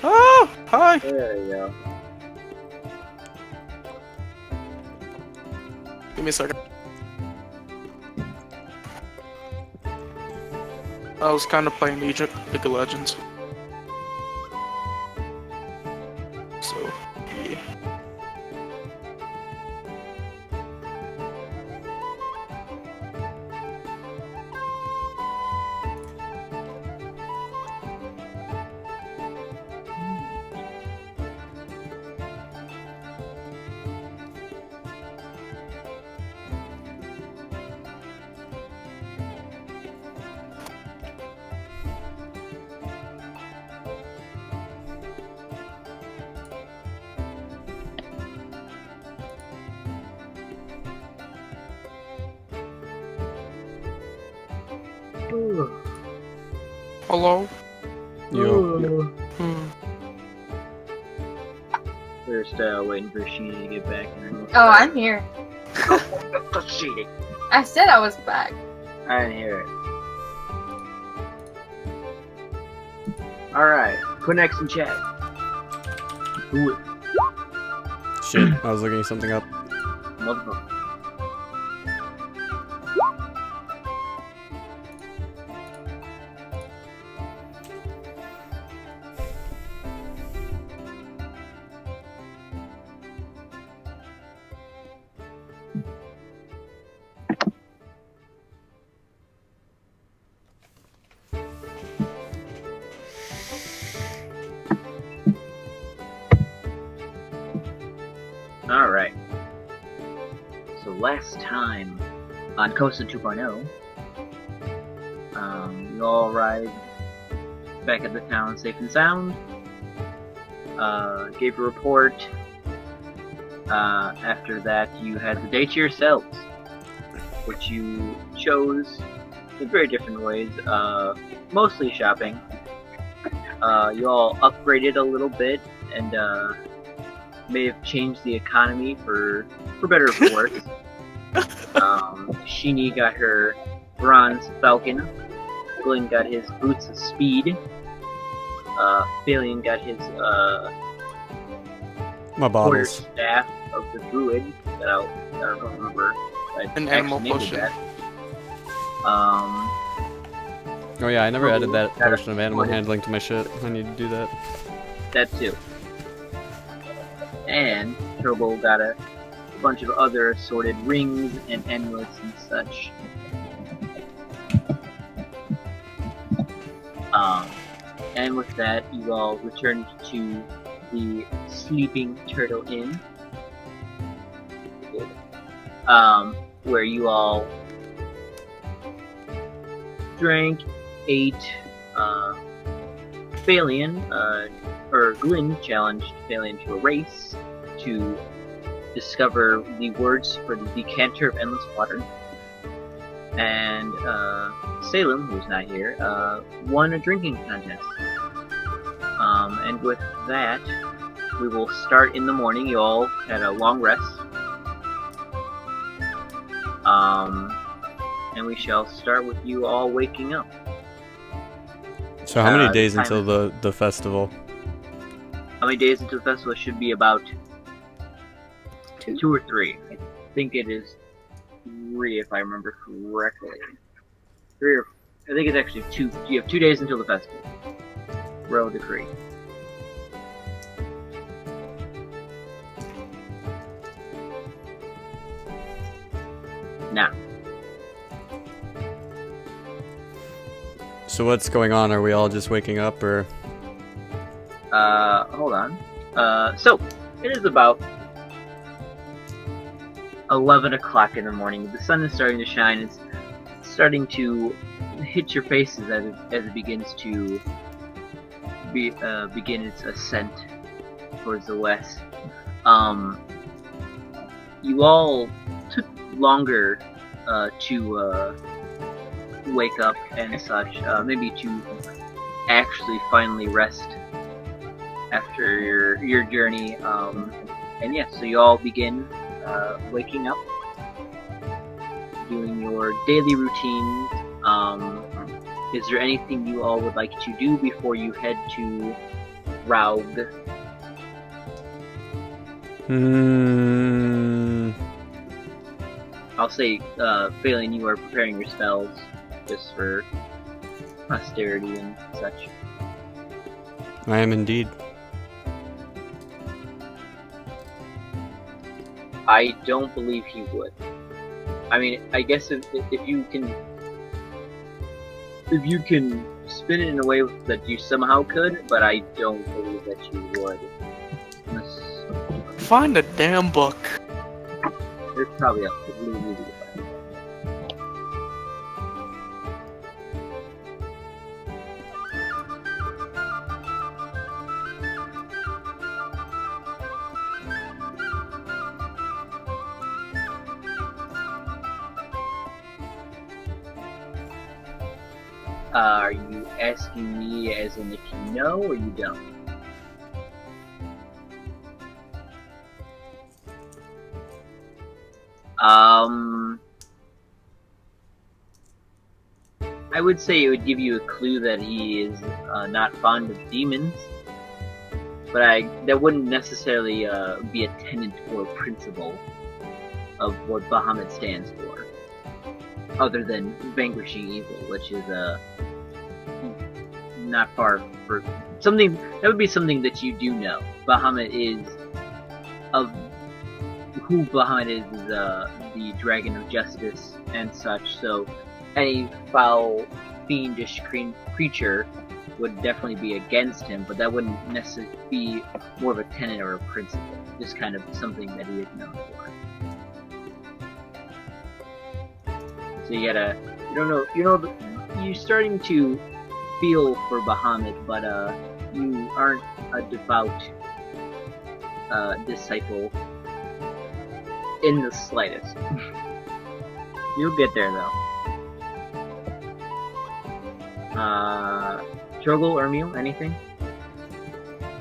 Oh, hi. There you go. Give me a second. I was kind of playing League of Legends. So, yeah. Hello? Yo. Hmm. We're waiting for Sheena to get back. Oh, I'm here. Sheena. I said I was back. I didn't hear it. Alright, put X in chat. Do it. Shit, I was looking something up. Motherfucker. Alright. So last time on Cosa 2.0, you all arrived back at the town safe and sound. Gave a report. After that, you had the day to yourselves, which you chose in very different ways. Mostly shopping. You all upgraded a little bit and may have changed the economy for better or for worse. Sheeny got her bronze falcon. Glenn got his boots of speed. Philion got his My quarter bottles. staff of the druid that I don't remember. An animal actually named potion. that. Oh yeah, I never added that Got a- potion of animal handling to my shit. I need to do that. That too. And Turbo got a bunch of other assorted rings and amulets and such. And with that, you all returned to the Sleeping Turtle Inn, where you all drank, ate. Phalion, or Glyn challenged Phalion to a race to discover the words for the decanter of endless water. And Salem, who's not here, won a drinking contest. And with that, we will start in the morning. You all had a long rest. And we shall start with you all waking up. So how many days time until the festival? How many days until the festival? Should be about 2 or 3. I think it is 3 if I remember correctly. 3 or I think it's actually 2. You have 2 days until the festival. Royal decree. Now, So what's going on? Are we all just waking up, or? hold on. So it is about 11 o'clock in the morning. The sun is starting to shine. It's starting to hit your faces as it begins to begin its ascent towards the west. You all took longer to wake up and such, maybe to actually finally rest after your journey. And yeah, so you all begin waking up, doing your daily routines. Is there anything you all would like to do before you head to Raug. I'll say, Phelan, you are preparing your spells just for posterity and such. I am indeed. I don't believe he would. I mean, I guess if you can spin it in a way that you somehow could, but I don't believe that you would. Unless Find a damn book. there's probably a really easy to find. Are you asking me as in if you know or you don't? I would say it would give you a clue that he is not fond of demons, but that wouldn't necessarily be a tenet or principle of what Bahamut stands for, other than vanquishing evil, which is not far for something that would be something that you do know. Bahamut is who Bahamut is the dragon of justice and such. So any foul, fiendish creature would definitely be against him, but that wouldn't necessarily be more of a tenet or a principle. Just kind of something that he is known for. So you're starting to feel for Bahamut, but you aren't a devout disciple in the slightest. You'll get there though. Troggle or Mew, anything?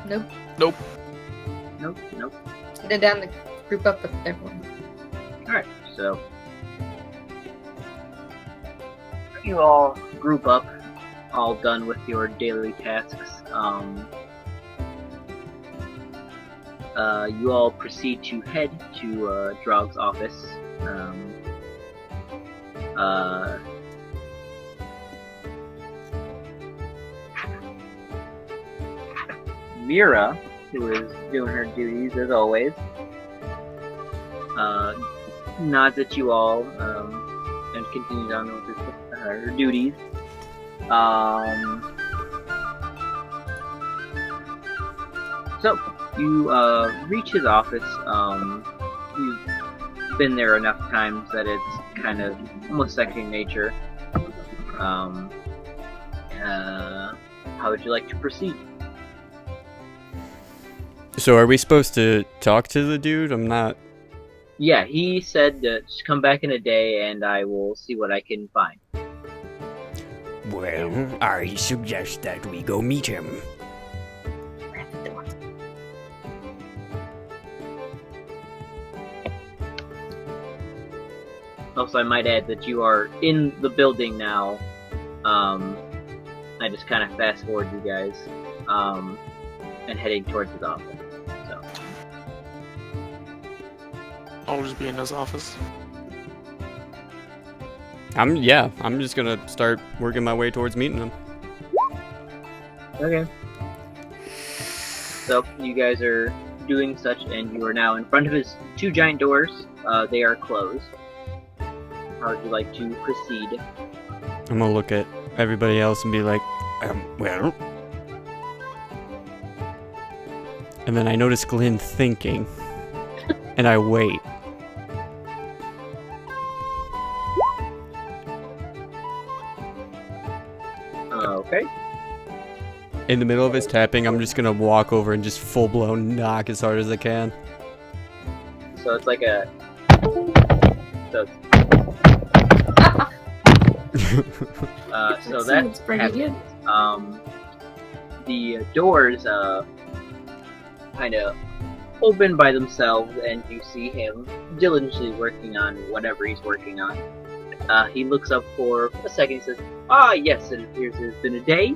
Nope. Nope. Nope. Headed down to group up with everyone. Alright, so you all group up, all done with your daily tasks. You all proceed to head to Drog's office. Mira, who is doing her duties as always, nods at you all and continues on with her duties. So you reach his office. You've been there enough times that it's kind of almost second nature. How would you like to proceed? So are we supposed to talk to the dude? I'm not... Yeah, he said just come back in a day and I will see what I can find. Well, I suggest that we go meet him. Also, I might add that you are in the building now. I just kind of fast forward you guys, and heading towards his office. So I'll just be in his office. I'm just gonna start working my way towards meeting him. okay. So you guys are doing such, and you are now in front of his two giant doors. They are closed. How would you like to proceed? I'm gonna look at everybody else and be like, Well, and then I notice Glenn thinking, and I wait. Okay. In the middle of his tapping, I'm just gonna walk over and just full blown knock as hard as I can. So it's like a. So so that Seems pretty good. The doors kind of open by themselves, and you see him diligently working on whatever he's working on. He looks up for a second. He says, "Ah, yes, it appears it's been a day.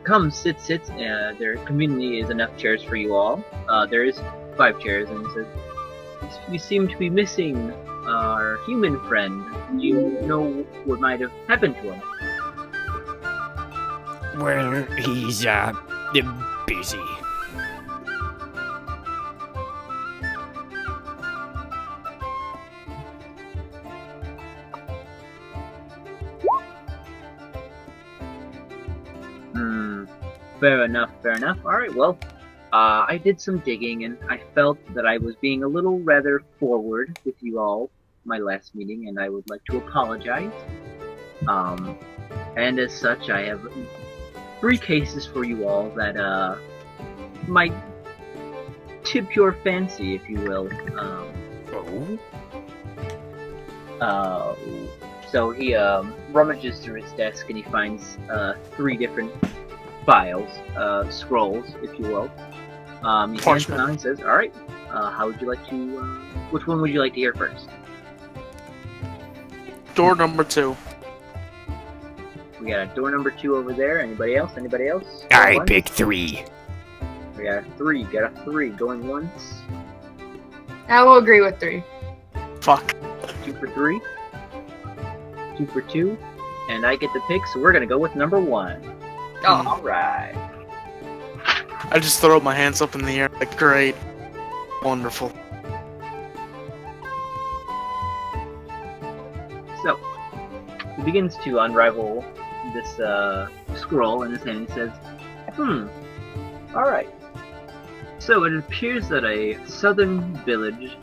Come, sit. There conveniently is enough chairs for you all. There is 5 chairs, and he says, "You seem to be missing our human friend. Do you know what might have happened to him?" Well, he's, busy. Fair enough. Alright, well, I did some digging, and I felt that I was being a little rather forward with you all my last meeting, and I would like to apologize. And as such, I have 3 cases for you all that, might tip your fancy, if you will. So he, rummages through his desk, and he finds, 3 different files, scrolls, if you will. He hands them out and says, "Alright, how would you like to, which one would you like to hear first?" Door number 2. We got a door number 2 over there. Anybody else? I Going pick 3. once? We got a 3. Got a 3 going once. I will agree with 3. Fuck. 2 for 3. 2 for 2. And I get the pick, so we're gonna go with number 1. Oh. Alright. I just throw my hands up in the air like, great. Wonderful. So, he begins to unravel this scroll in his hand and says, alright. So it appears that a southern village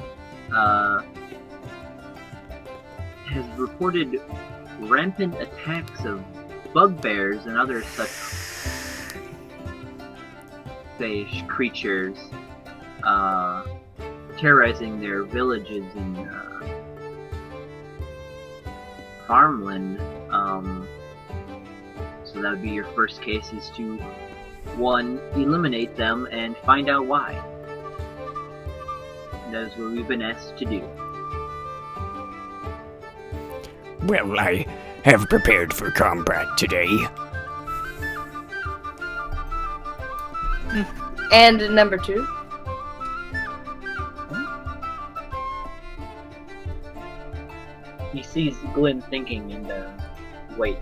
has reported rampant attacks of bugbears and other such creatures terrorizing their villages in farmland. So that would be your first case, is to 1, eliminate them and find out why. That is what we've been asked to do. Well, I have prepared for combat today. And number 2. He sees Glenn thinking and waits.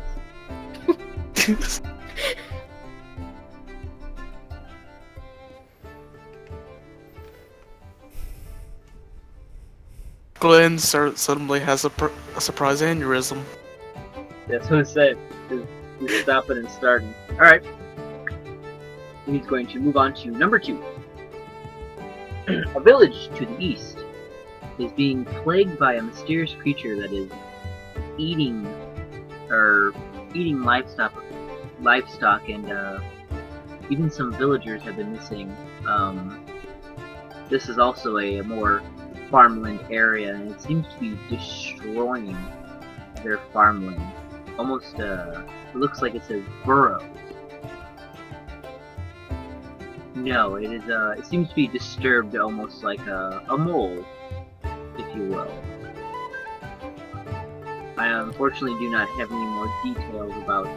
Glenn suddenly has a surprise aneurysm. That's what it said. He's stopping and starting. Alright. He's going to move on to number 2. A village to the east is being plagued by a mysterious creature that is eating livestock, and even some villagers have been missing. This is also a more farmland area, and it seems to be destroying their farmland. Almost, it looks like it says burrows. No, it is, it seems to be disturbed almost like a mole, if you will. I unfortunately do not have any more details about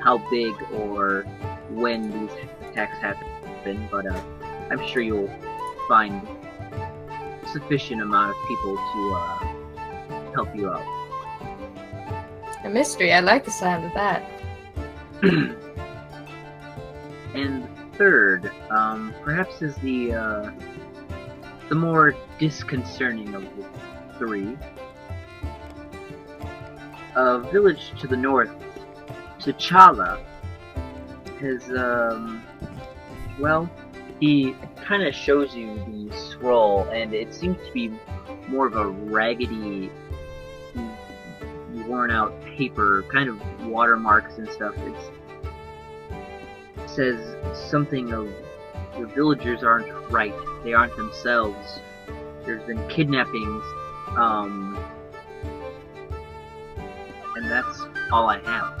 how big or when these attacks happen, but I'm sure you'll find sufficient amount of people to help you out. A mystery. I like the sound of that. And third, perhaps is the more disconcerting of the 3. A village to the north, T'Challa, has, well, he kind of shows you the scroll, and it seems to be more of a raggedy, worn out paper, kind of watermarks and stuff. It says something of the villagers aren't right, they aren't themselves. There's been kidnappings, and that's all I have.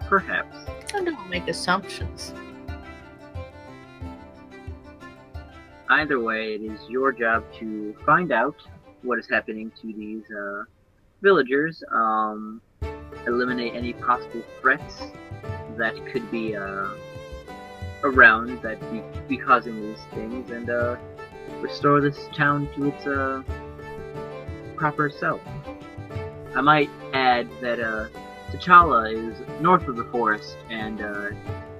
Perhaps. I don't make assumptions. Either way, it is your job to find out what is happening to these villagers, eliminate any possible threats that could be around that be causing these things, and restore this town to its proper self. I might add that T'Challa is north of the forest and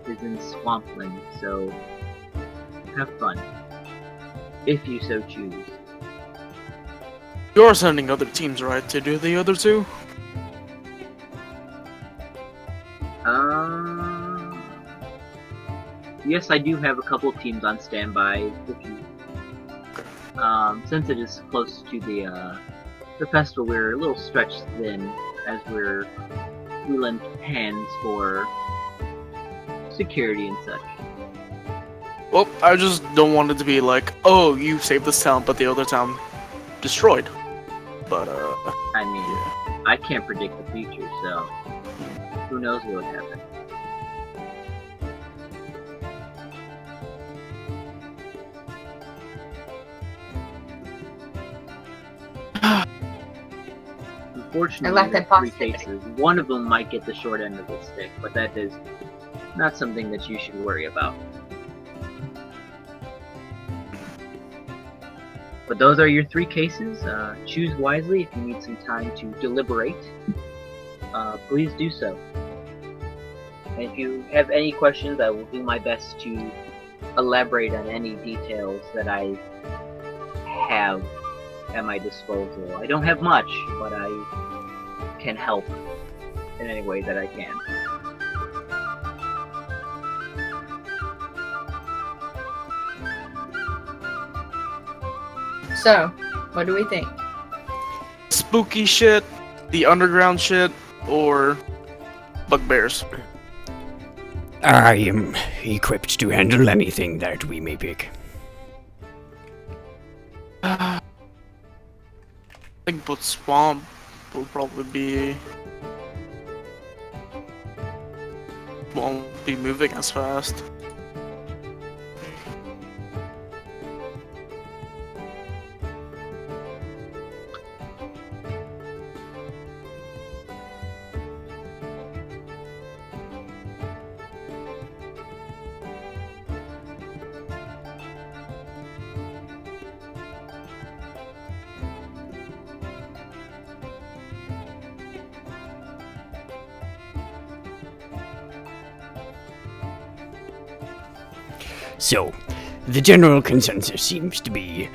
is in swampland, so have fun, if you so choose. You're sending other teams, right, to do the other two? Yes, I do have a couple of teams on standby. Since it is close to the festival, we're a little stretched thin as we lend hands for security and such. Well, I just don't want it to be like, oh, you saved this town, but the other town destroyed. But, I mean, I can't predict the future, so who knows what would happen. Unfortunately, I like that there are 3 positivity. cases. One of them might get the short end of the stick, but that is not something that you should worry about. But those are your 3 cases. Choose wisely. If you need some time to deliberate, please do so. And if you have any questions, I will do my best to elaborate on any details that I have at my disposal. I don't have much, but I can help in any way that I can. So, what do we think? spooky shit, the underground shit, or bugbears? I am equipped to handle anything that we may pick. I think both swamp will probably be... won't be moving as fast. So, the general consensus seems to be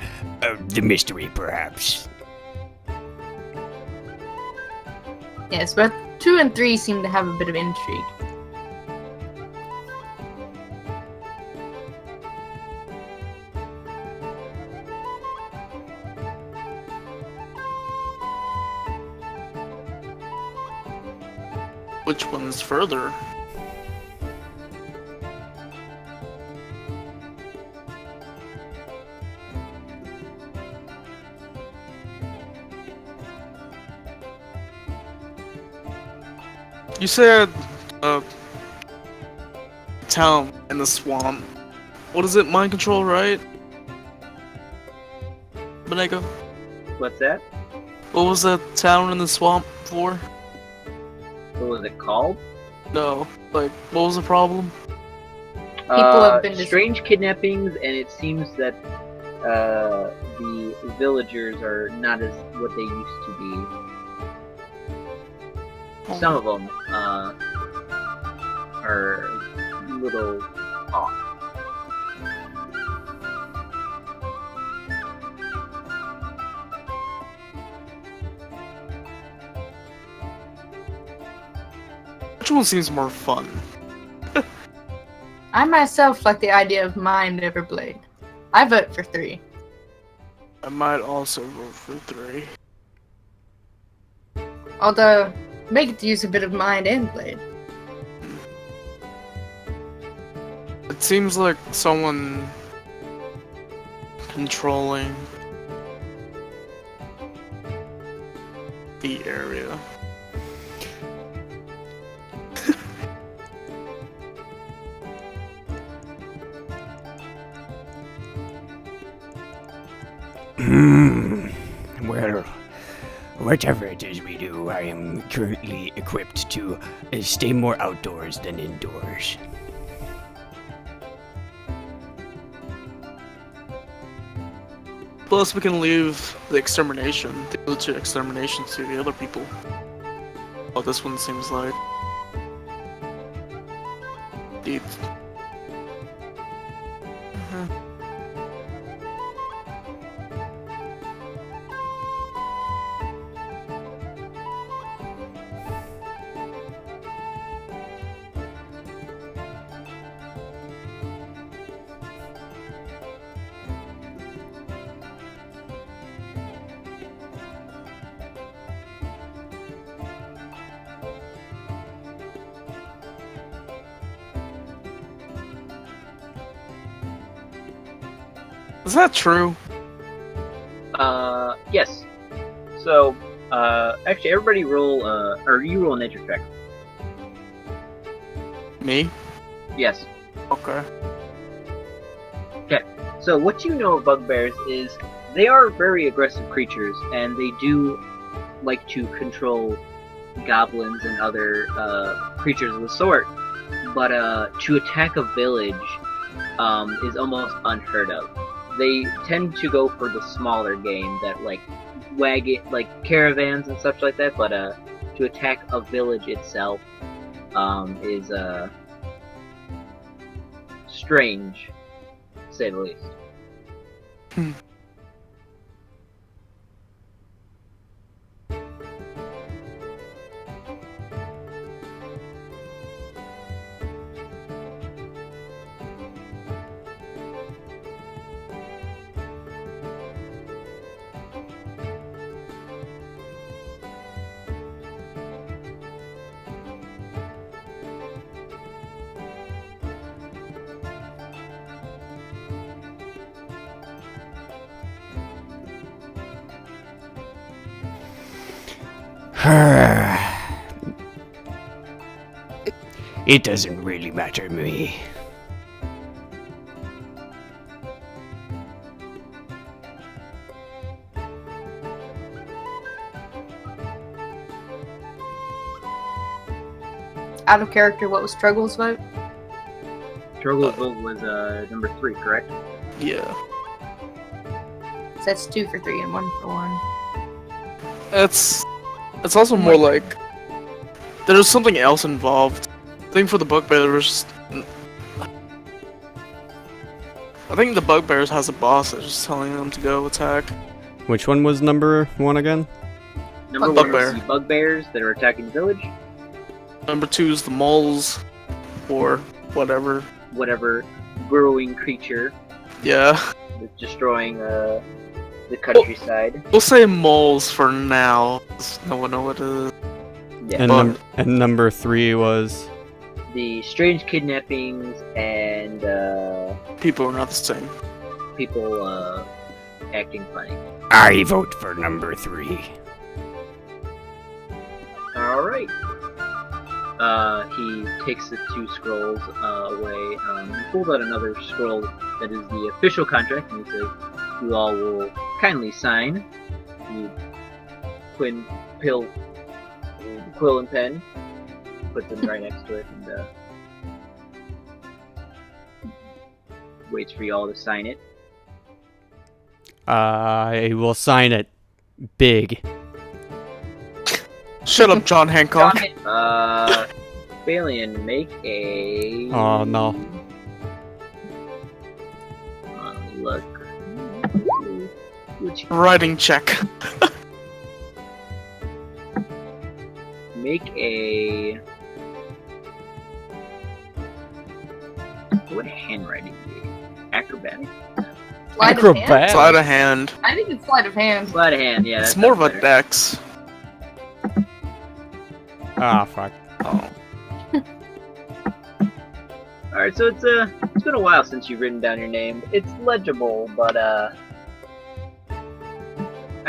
the mystery, perhaps. Yes, but 2 and 3 seem to have a bit of intrigue. Which one's further? You said, town in the swamp. What is it, mind control, right? Benega? What's that? What was that town in the swamp for? What was it called? No, like, what was the problem? People have been strange kidnappings, and it seems that the villagers are not as what they used to be. Some of them are a little off. Which one seems more fun? I myself like the idea of Mind Never Blade. I vote for 3. I might also vote for 3. Although, they get to use a bit of Mind and Blade. It seems like someone controlling the area. Well, whatever it is we do, I am currently equipped to stay more outdoors than indoors. Plus, we can leave the other two exterminations to the other people. Oh, this one seems like. Indeed. Is that true? Yes. So, actually, everybody roll, or you roll a nature check. Me? Yes. Okay. So, what you know of bugbears is they are very aggressive creatures, and they do like to control goblins and other creatures of the sort. But to attack a village is almost unheard of. They tend to go for the smaller game that like caravans and such like that. But to attack a village itself is strange, to say the least. It doesn't really matter to me. Out of character, what was Struggle's vote? Trogo's vote was number 3, correct? Yeah. So that's 2 for 3 and 1 for 1. It's also more like there's something else involved. I think for the bugbears, I think the bugbears has a boss that's just telling them to go attack. Which one was number 1 again? Number 1 Bugbear. is the bugbears that are attacking the village. Number 2 is the moles, or whatever. Whatever burrowing creature Yeah, that's destroying the countryside. we'll say moles for now. 'Cause no one knows what it is. Yeah. And number 3 was. The strange kidnappings and People are not the same. people acting funny. I vote for number 3. Alright. He takes the 2 scrolls away. He pulls out another scroll that is the official contract, and he says, "You all will kindly sign." You quill and pen, puts them right next to it, and waits for you all to sign it. I will sign it big. Shut up, John Hancock. Balian, make a... Oh no. Look. Writing check. Make a... What handwriting be? Acrobatic? Sleight of hand? Acrobat. Sleight of hand. I think it's sleight of hand. Sleight of hand, yeah. It's that more of sounds a better. dex. Ah, fuck. Oh. Alright, so it's been a while since you've written down your name. It's legible, but I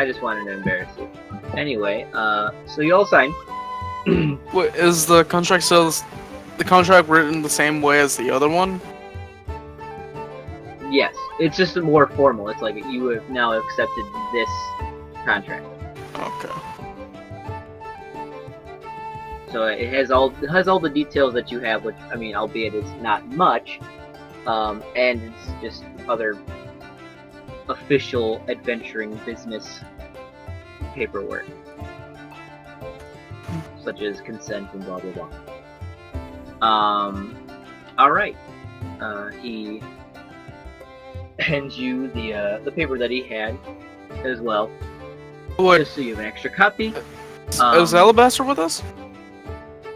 just wanted to embarrass you. Anyway, so you all sign. Wait, is the contract written the same way as the other one? Yes, it's just more formal. It's like you have now accepted this contract. Okay. So it has all the details that you have, which I mean, albeit it's not much, and it's just other official adventuring business paperwork, such as consent and blah blah blah. All right. He hands you the paper that he had as well, What? just so you have an extra copy. Is Alabaster with us?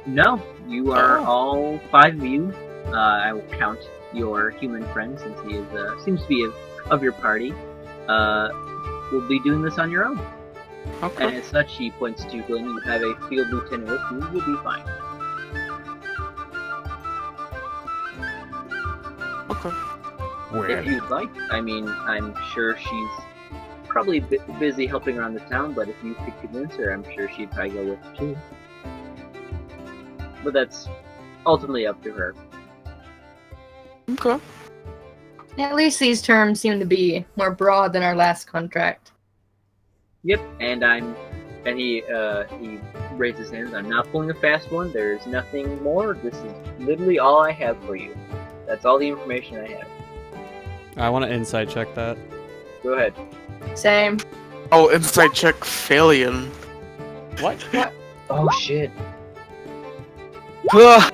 No, you are Oh. all 5 of you. I will count your human friend since he is seems to be of your party. Will be doing this on your own. And Okay. as such, he points to Glenn. You have a field lieutenant with you. You'll be fine. Okay. If Where? you'd like. I mean, I'm sure she's probably busy helping around the town, but if you could convince her, I'm sure she'd probably go with you too. But that's ultimately up to her. Okay. At least these terms seem to be more broad than our last contract. Yep, and he raises his hands. I'm not pulling a fast one. There's nothing more. This is literally all I have for you. That's all the information I have. I want to insight check that. Go ahead. Same. Oh, insight check failure. What? Oh shit. Ugh.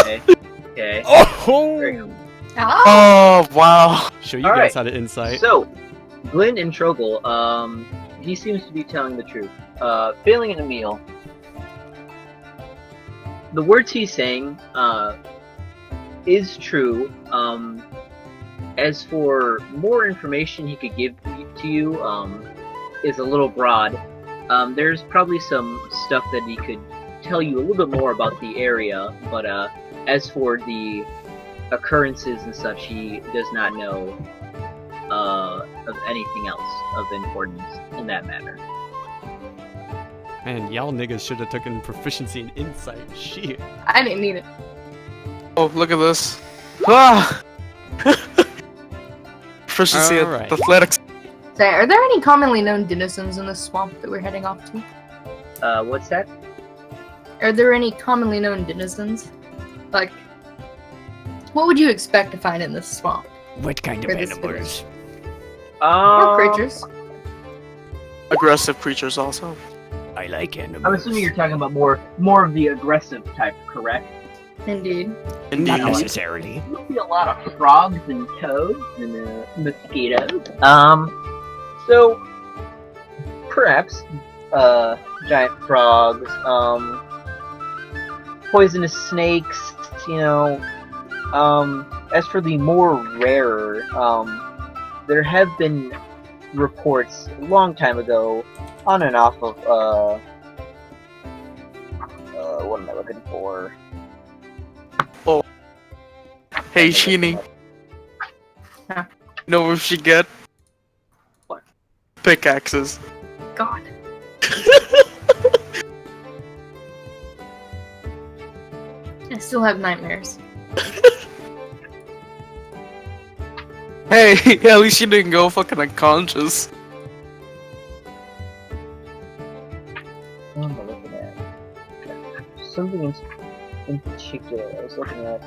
Okay. Okay. Very Oh! cool. Ah! Oh, wow. Show you All guys right. how to insight. So, Glenn and Trogel, he seems to be telling the truth. Failing in a meal. The words he's saying, is true. As for more information he could give to you, is a little broad. There's probably some stuff that he could tell you a little bit more about the area, but as for the occurrences and such, he does not know of anything else of importance in that matter. Man, y'all niggas should have taken proficiency in insight. Shit. I didn't need it. Oh, look at this. Ah! Proficiency in Alright. athletics. Say, are there any commonly known denizens in this swamp that we're heading off to? What's that? Are there any commonly known denizens? Like, what would you expect to find in this swamp? What kind of For this animals? Or creatures? Aggressive creatures also. I like animals. I'm assuming you're talking about more of the aggressive type, correct? Indeed. Not Indeed. necessarily. You'll see a lot of frogs and toads and mosquitoes. So perhaps giant frogs, poisonous snakes. You know, as for the more rarer, there have been reports a long time ago, on and off of what am I looking for? Hey, Sheeny. Huh? You know what we should get? What? Pickaxes. God. I still have nightmares. Hey, at least you didn't go fucking unconscious. What am I looking at? Something in particular I was looking at.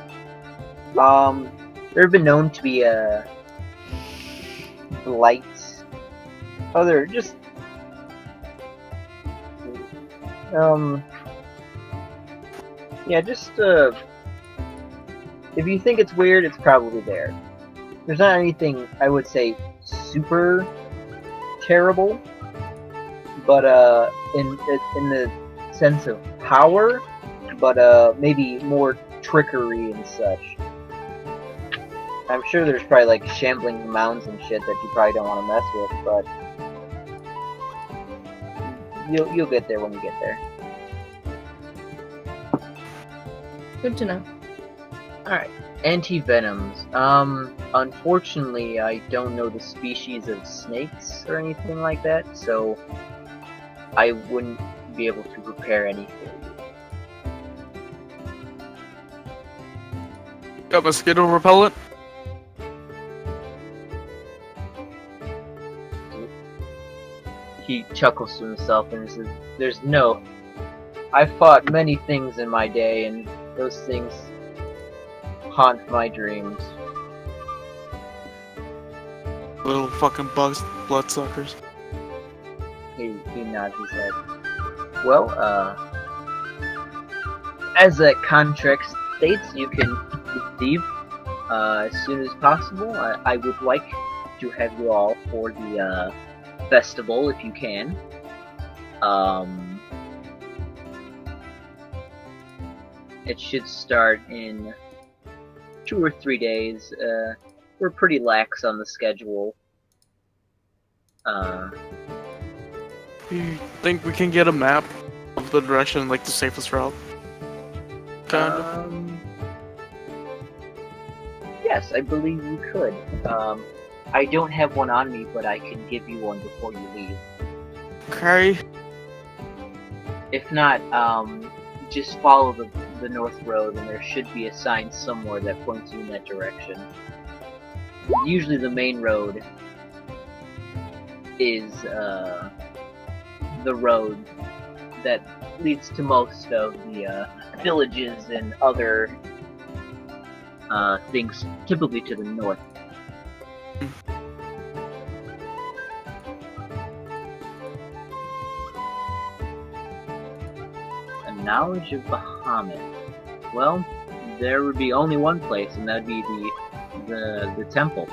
There have been known to be blights. Other just yeah, just if you think it's weird, it's probably there. There's not anything I would say super terrible, but in the sense of power, but maybe more trickery and such. I'm sure there's probably like shambling mounds and shit that you probably don't want to mess with, but you'll get there when you get there. Good to know. Alright. Anti-venoms. Unfortunately, I don't know the species of snakes or anything like that, so I wouldn't be able to prepare any for you. Got mosquito repellent? He chuckles to himself and says, "There's no. I've fought many things in my day, and those things haunt my dreams." Little fucking bugs, bloodsuckers. He nods his head. Well, as that contract states, you can leave as soon as possible. I would like to have you all for the festival if you can. It should start in 2 or 3 days. We're pretty lax on the schedule. You think we can get a map of the direction, like the safest route? Kinda. Yes, I believe you could. I don't have one on me, but I can give you one before you leave. Okay. If not, just follow the north road, and there should be a sign somewhere that points you in that direction. Usually the main road is the road that leads to most of the villages and other things, typically to the north. A knowledge of Bahamut. Well, there would be only one place, and that would be the temple.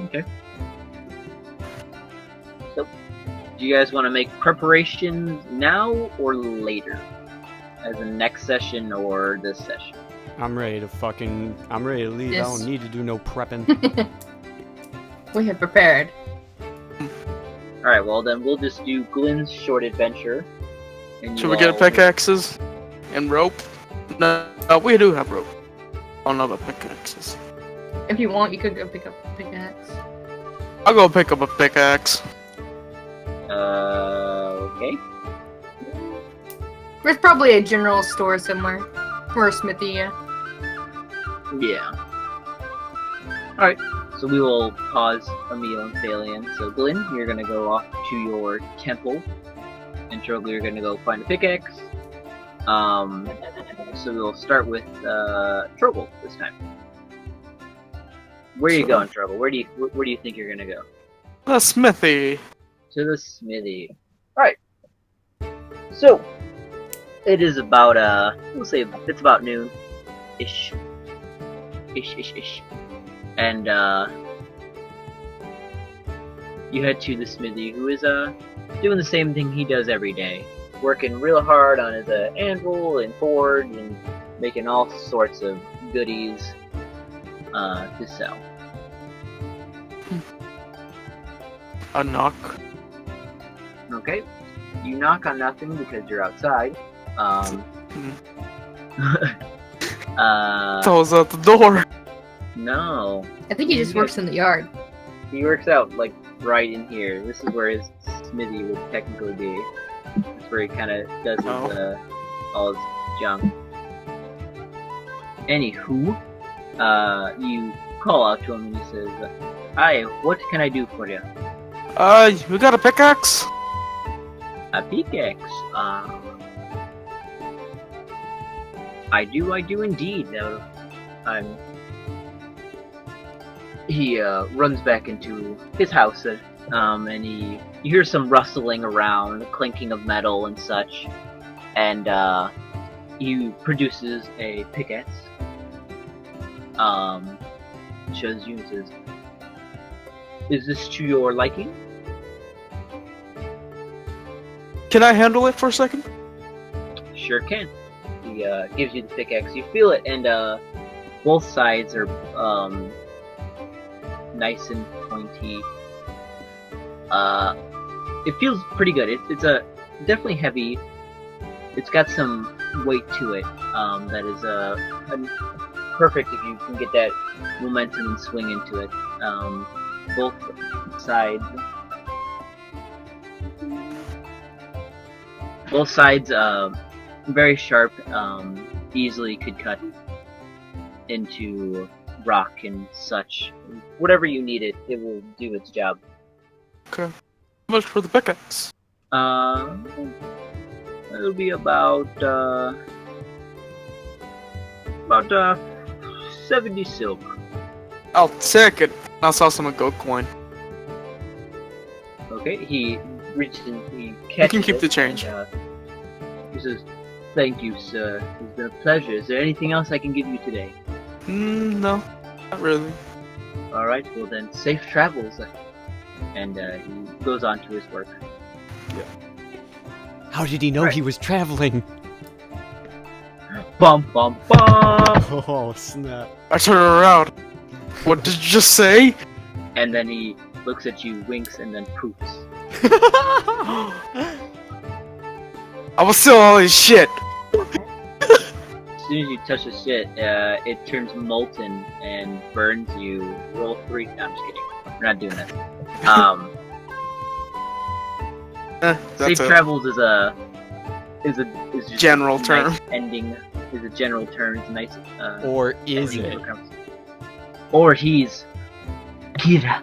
Okay. So, do you guys want to make preparations now or later? As a next session or this session? I'm ready to leave. I Yes. don't need to do no prepping. We have prepared. Alright, well then we'll just do Glenn's short adventure. And Should you we get all- pickaxes and rope? No, we do have rope. Oh no, but pickaxes. If you want, you could go pick up a pickaxe. I'll go pick up a pickaxe. Okay. There's probably a general store somewhere. Or a smithy, yeah. Yeah. Alright, so we will pause Emil and Thalian. So Glenn, you're gonna go off to your temple. And Trogli, you're gonna go find a pickaxe. So we'll start with Trogli this time. Where are you Sure. going, Trogli? Where do you think you're gonna go? The smithy. To the smithy. Alright. So, it is about, we'll say it's about noon. Ish. Ish. And, you head to the smithy, who is, doing the same thing he does every day. Working real hard on his, anvil and forge and making all sorts of goodies, to sell. A knock. Okay. You knock on nothing because you're outside. Throws out the door. No. I think he just works in the yard. He works out, like, right in here. This is where his smithy would technically be. That's where he kind of does his, all his junk. Anywho, you call out to him and he says, "Hi, what can I do for you?" We got a pickaxe? A pickaxe. I do indeed. He runs back into his house, and you hear some rustling around, clinking of metal and such, and he produces a pickaxe. Shows you and says, "Is this to your liking?" Can I handle it for a second? Sure can. He gives you the pickaxe. You feel it, and both sides are nice and pointy. It feels pretty good. It's a definitely heavy. It's got some weight to it. That is perfect if you can get that momentum and swing into it. Both sides. very sharp, easily could cut into rock and such. Whatever you need it will do its job. Okay. How much for the pickaxe? It'll be about 70 silver. I'll take it. I'll sell some a gold coin. Okay, he reaches in, he You catches can keep it the change. and, he says, "Thank you, sir. It's been a pleasure. Is there anything else I can give you today?" No, not really. All right, well then, safe travels. And he goes on to his work. How did he know Right. he was traveling? Bum bum bum. Oh, snap. I turn around. What did you just say? And then he looks at you, winks, and then poops. I will sell all this shit. As soon as you touch the shit, it turns molten and burns you. Roll 3. No, I'm just kidding. We're not doing that. That's Safe a travels is just general a nice term. ending. Is a general term. It's a nice. Or is ending it? to a conversation. Or he's Kira.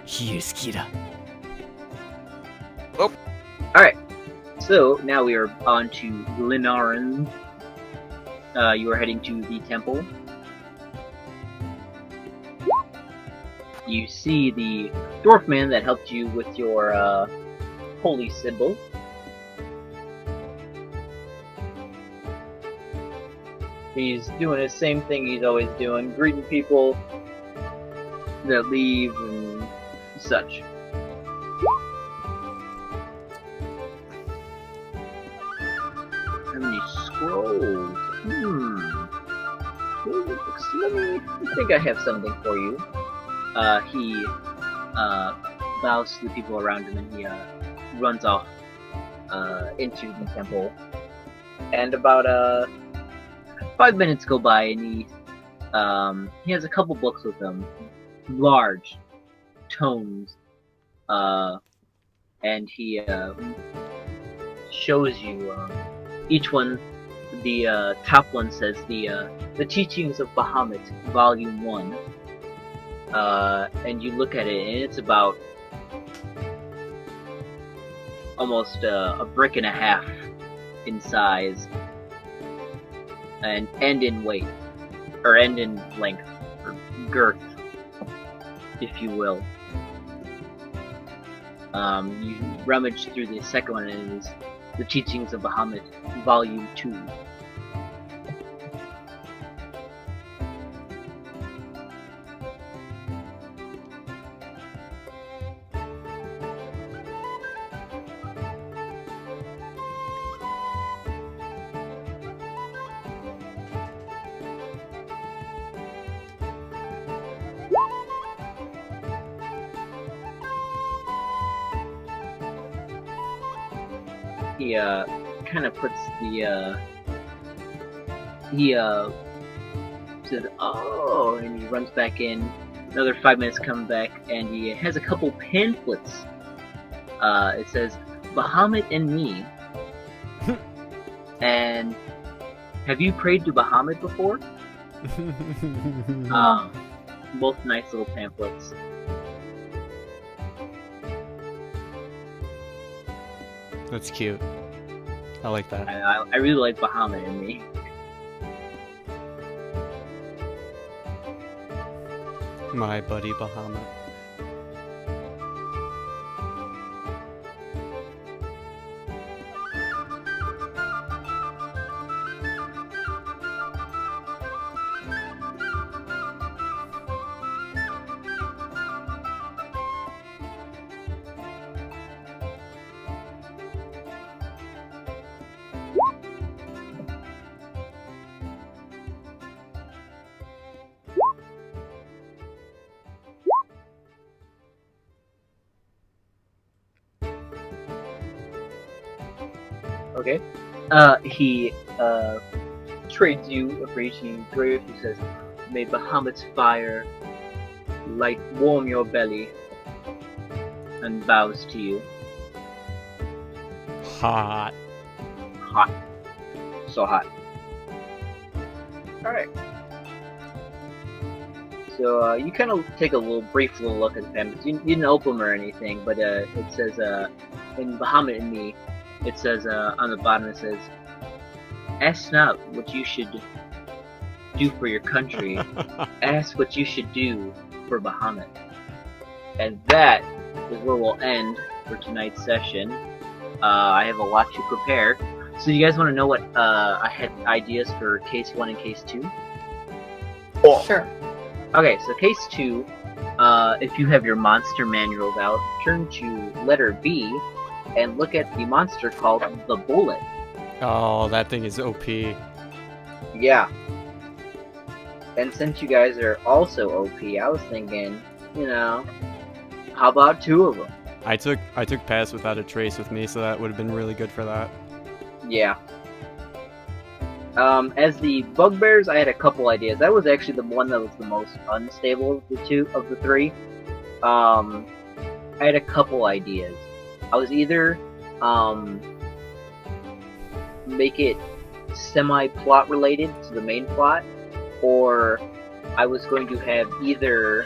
He is Kira. So now we are on to Linaran. You are heading to the temple. You see the dwarf man that helped you with your holy symbol. He's doing the same thing he's always doing, greeting people that leave and such. How many scrolls? I think I have something for you. He bows to the people around him and he runs off into the temple. And about 5 minutes go by and he has a couple books with him, large tomes, and he shows you each one. The top one says the Teachings of Bahamut, Volume 1. And you look at it, and it's about almost a brick and a half in size, and in weight, or end in length, or girth, if you will. You rummage through the second one, and it's the Teachings of Bahamut, Volume 2. He kind of puts the he says, "Oh," and he runs back in. Another 5 minutes come back, and he has a couple pamphlets. It says Bahamut and me. And have you prayed to Bahamut before? Both nice little pamphlets. That's cute. I like that. I really like Bahamut and me. My buddy Bahamut. Okay. He trades you a for each grave. He says, "May Bahamut's fire light warm your belly," and bows to you. Hot. Hot. so hot. Alright. So you kind of take a brief little look at the pamphlets. You didn't open them or anything, but it says in Bahamut and me, it says on the bottom it says, "Ask not what you should do for your country. Ask what you should do for Bahamut." And that is where we'll end for tonight's session. I have a lot to prepare. So you guys want to know what I had ideas for case 1 and case 2? Sure. Okay, so case 2, if you have your monster manuals out, turn to letter B and look at the monster called the Bullet. Oh, that thing is OP. Yeah. And since you guys are also OP, I was thinking, how about 2 of them? I took Pass Without a Trace with me, so that would have been really good for that. Yeah. As the Bugbears, I had a couple ideas. That was actually the one that was the most unstable of the 3. I had a couple ideas. I was either make it semi-plot related to the main plot, or I was going to have either